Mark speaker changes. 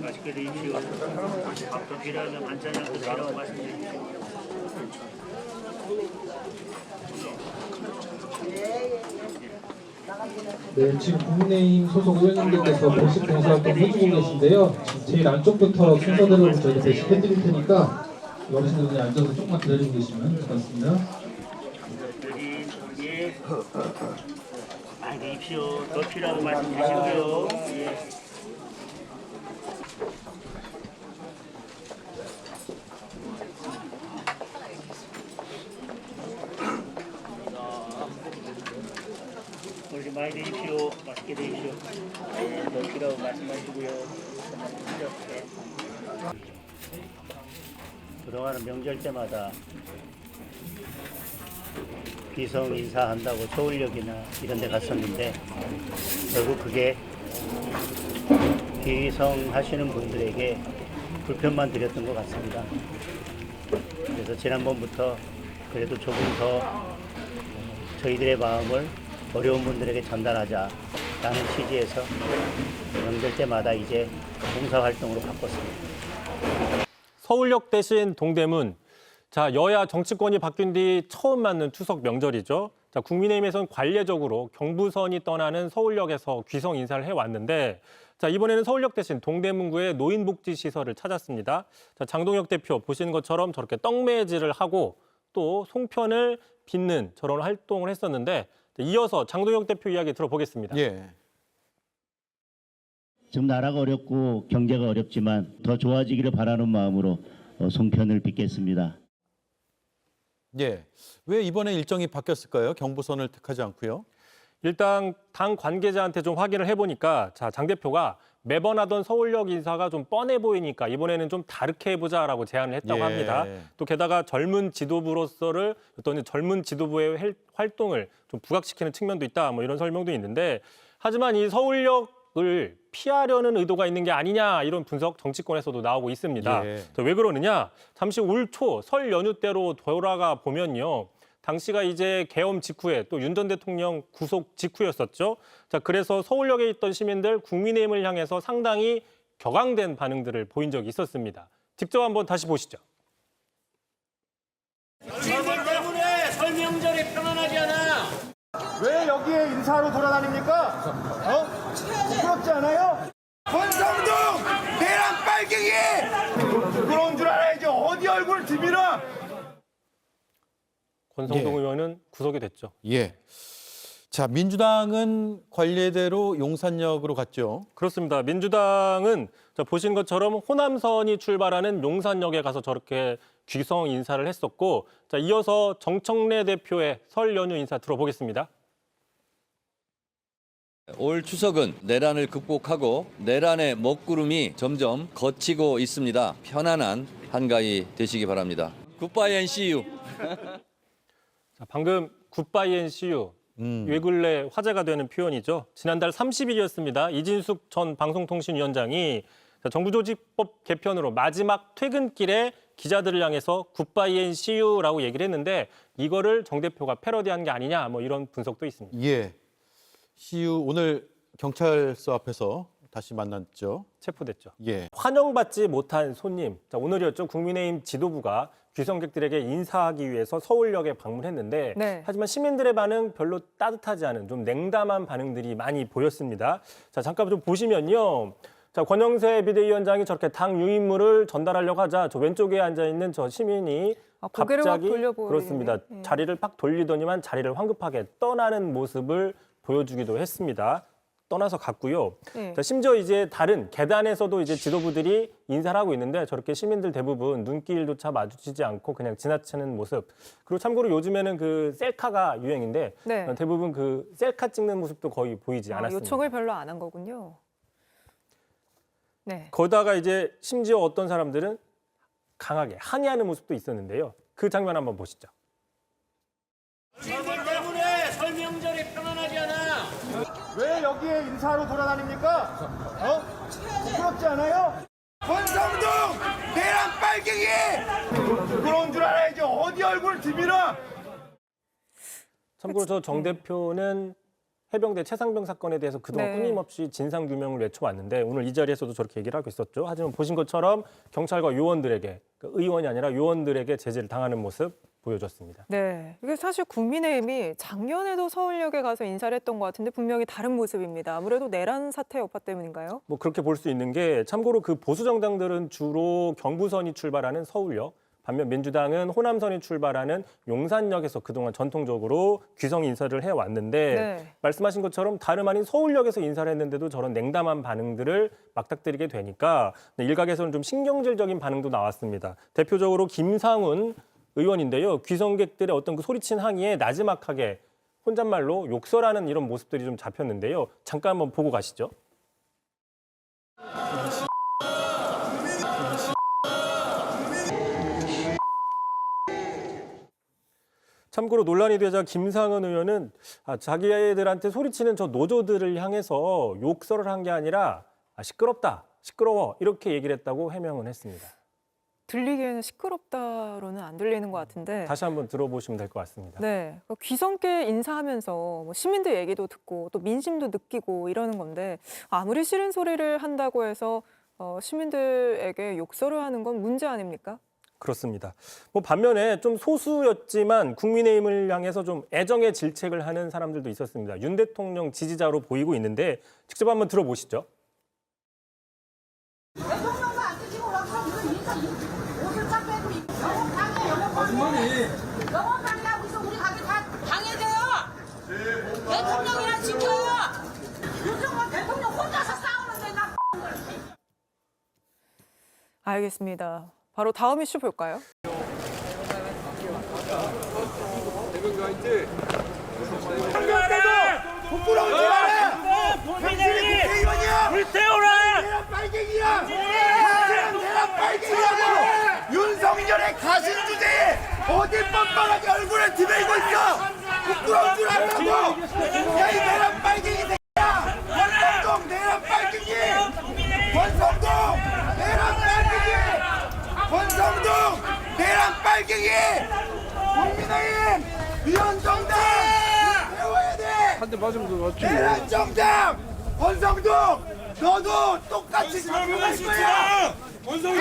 Speaker 1: 맛있게 드십시오. 밥도 필요하면 반찬이랑도 필요하고 말씀드립시오.
Speaker 2: 네, 지금 국민의힘 소속 의원님들께서 배식 봉사활동 해주고 계신데요. 지금 제일 안쪽부터 순서대로 저희가 배식해드릴 테니까 어르신들이 앉아서 조금만 기다리고 계시면 좋겠습니다.
Speaker 1: 예. 많이 드십시오. 더 필요하고 말씀드리시고요. 예. 어르신 많이 드십시오. 맛있게 드십시오. 예, 더 필요하고 말씀하시고요. 그동안은 명절 때마다 귀성 인사한다고 서울역이나 이런 데 갔었는데 결국 그게 귀성 하시는 분들에게 불편만 드렸던 것 같습니다. 그래서 지난번부터 그래도 조금 더 저희들의 마음을 어려운 분들에게 전달하자라는 취지에서 명절 때마다 이제 봉사활동으로 바꿨습니다.
Speaker 3: 서울역 대신 동대문. 자, 여야 정치권이 바뀐 뒤 처음 맞는 추석 명절이죠. 자, 국민의힘에서는 관례적으로 경부선이 떠나는 서울역에서 귀성 인사를 해왔는데 자, 이번에는 서울역 대신 동대문구의 노인복지시설을 찾았습니다. 자, 장동혁 대표 보시는 것처럼 저렇게 떡매질을 하고 또 송편을 빚는 저런 활동을 했었는데 이어서 장동혁 대표 이야기 들어보겠습니다.
Speaker 4: 예.
Speaker 1: 지금 나라가 어렵고 경제가 어렵지만 더 좋아지기를 바라는 마음으로 송편을 빚겠습니다.
Speaker 4: 예. 왜 이번에 일정이 바뀌었을까요? 경부선을 택하지 않고요.
Speaker 3: 일단 당 관계자한테 좀 확인을 해보니까 자, 장 대표가 매번 하던 서울역 인사가 좀 뻔해 보이니까 이번에는 좀 다르게 해보자라고 제안을 했다고 합니다. 또 게다가 젊은 지도부로서를 어떤 젊은 지도부의 활동을 좀 부각시키는 측면도 있다. 뭐 이런 설명도 있는데 하지만 이 서울역을 피하려는 의도가 있는 게 아니냐 이런 분석 정치권에서도 나오고 있습니다. 왜 그러느냐? 잠시 올 초 설 연휴 때로 돌아가 보면요. 당시가 이제 계엄 직후에 또 윤 전 대통령 구속 직후였었죠. 자, 그래서 서울역에 있던 시민들 국민의힘을 향해서 상당히 격앙된 반응들을 보인 적이 있었습니다. 직접 한번 다시 보시죠.
Speaker 1: 시민들 때문에 설 명절이 편안하지 않아.
Speaker 5: 왜 여기에 인사하러 돌아다닙니까? 부끄럽지 않아요? 권성동 내란 빨갱이! 그런 줄 알아야지 어디 얼굴 들이밀어!
Speaker 3: 권성동 의원은 구속이 됐죠.
Speaker 4: 예. 자, 민주당은 관례대로 용산역으로 갔죠.
Speaker 3: 그렇습니다. 민주당은 보신 것처럼 호남선이 출발하는 용산역에 가서 저렇게 귀성 인사를 했었고 자, 이어서 정청래 대표의 설 연휴 인사 들어보겠습니다.
Speaker 6: 올 추석은 내란을 극복하고 내란의 먹구름이 점점 걷히고 있습니다. 편안한 한가위 되시기 바랍니다. 굿바이 앤 씨유.
Speaker 3: 자, 방금 굿바이 앤 씨유. 요 근래 화제가 되는 표현이죠. 지난달 30일이었습니다. 이진숙 전 방송통신위원장이 정부조직법 개편으로 마지막 퇴근길에 기자들을 향해서 굿바이 앤 씨유라고 얘기를 했는데 이거를 정 대표가 패러디한 게 아니냐 뭐 이런 분석도 있습니다.
Speaker 4: 예. CU 오늘 경찰서 앞에서 다시 만났죠.
Speaker 3: 체포됐죠.
Speaker 4: 예.
Speaker 3: 환영받지 못한 손님. 자, 오늘이었죠. 국민의힘 지도부가 귀성객들에게 인사하기 위해서 서울역에 방문했는데
Speaker 7: 네.
Speaker 3: 하지만 시민들의 반응 별로 따뜻하지 않은 좀 냉담한 반응들이 많이 보였습니다. 자, 잠깐 좀 보시면요. 자, 권영세 비대위원장이 저렇게 당 유인물을 전달하려고 하자 저 왼쪽에 앉아 있는 저 시민이
Speaker 7: 고개를
Speaker 3: 갑자기
Speaker 7: 확 돌려버리네.
Speaker 3: 그렇습니다. 자리를 팍 돌리더니만 자리를 황급하게 떠나는 모습을 보여주기도 했습니다. 떠나서 갔고요. 자, 심지어 이제 다른 계단에서도 이제 지도부들이 인사를 하고 있는데 저렇게 시민들 대부분 눈길조차 마주치지 않고 그냥 지나치는 모습. 그리고 참고로 요즘에는 그 셀카가 유행인데
Speaker 7: 네.
Speaker 3: 대부분 그 셀카 찍는 모습도 거의 보이지 않았습니다.
Speaker 7: 요청을 별로 안 한 거군요. 네.
Speaker 3: 거기다가 이제 심지어 어떤 사람들은 강하게 항의하는 모습도 있었는데요. 그 장면 한번 보시죠.
Speaker 1: 시민들 때문에 설 명절이 편안하지 않아.
Speaker 5: 왜 여기에 인사하러 돌아다닙니까? 부끄럽지 않아요? 권성동 내란 빨갱이! 그런 줄 알아야지 어디 얼굴 들이밀어!
Speaker 3: 참고로 저 정 대표는 해병대 최상병 사건에 대해서 그동안
Speaker 7: 네.
Speaker 3: 끊임없이 진상규명을 외쳐왔는데 오늘 이 자리에서도 저렇게 얘기를 하고 있었죠. 하지만 보신 것처럼 경찰과 요원들에게, 그러니까 의원이 아니라 요원들에게 제재를 당하는 모습 보여줬습니다.
Speaker 7: 네, 이게 사실 국민의힘이 작년에도 서울역에 가서 인사를 했던 것 같은데 분명히 다른 모습입니다. 아무래도 내란 사태 여파 때문인가요?
Speaker 3: 뭐 그렇게 볼 수 있는 게 참고로 그 보수 정당들은 주로 경부선이 출발하는 서울역, 반면 민주당은 호남선이 출발하는 용산역에서 그동안 전통적으로 귀성 인사를 해왔는데
Speaker 7: 네.
Speaker 3: 말씀하신 것처럼 다름 아닌 서울역에서 인사를 했는데도 저런 냉담한 반응들을 막닥뜨리게 되니까 일각에서는 좀 신경질적인 반응도 나왔습니다. 대표적으로 김상훈 의원인데요. 귀성객들의 어떤 그 소리친 항의에 나지막하게 혼잣말로 욕설하는 이런 모습들이 좀 잡혔는데요. 잠깐 한번 보고 가시죠. 참고로 논란이 되자 김상은 의원은 자기들한테 소리치는 저 노조들을 향해서 욕설을 한 게 아니라 시끄럽다, 시끄러워 이렇게 얘기를 했다고 해명은 했습니다.
Speaker 7: 들리기에는 시끄럽다로는 안 들리는 것 같은데.
Speaker 3: 다시 한번 들어보시면 될 것 같습니다.
Speaker 7: 네, 귀성께 인사하면서 뭐 시민들 얘기도 듣고 또 민심도 느끼고 이러는 건데 아무리 싫은 소리를 한다고 해서 시민들에게 욕설을 하는 건 문제 아닙니까?
Speaker 3: 그렇습니다. 뭐 반면에 좀 소수였지만 국민의힘을 향해서 좀 애정의 질책을 하는 사람들도 있었습니다. 윤 대통령 지지자로 보이고 있는데 직접 한번 들어보시죠.
Speaker 8: 대통령도 안 드시고 와서 이런 인사 옷을 쫙 빼고 영업 방해 영업 방해하고 있어. 우리 가게 다 방해돼요. 대통령이랑 지켜요. 윤석열 대통령 혼자서 싸우는데 나
Speaker 7: 알겠습니다. 바로 다음 이슈 볼까요?
Speaker 5: 부끄러운 줄 알아! 당신이 국회의원이야! 불태워라! 내란 빨갱이야! 내란 빨갱이라고! 윤석열의 가신 주제에 어디 뻔뻔하게 얼굴에 드밀고 있어! 부끄러운 줄 알라고! 야, 이 내란 빨갱이 새끼야! 권성동 내란 빨갱이! 권성동 내란 빨갱이! 권성동 내란 빨갱이! 국민의힘 위원정당 배워야 돼! 한 대 맞으면 더 맞지. 내란 정당 권성동 너도 똑같이 잡혀갈 거야. 권성동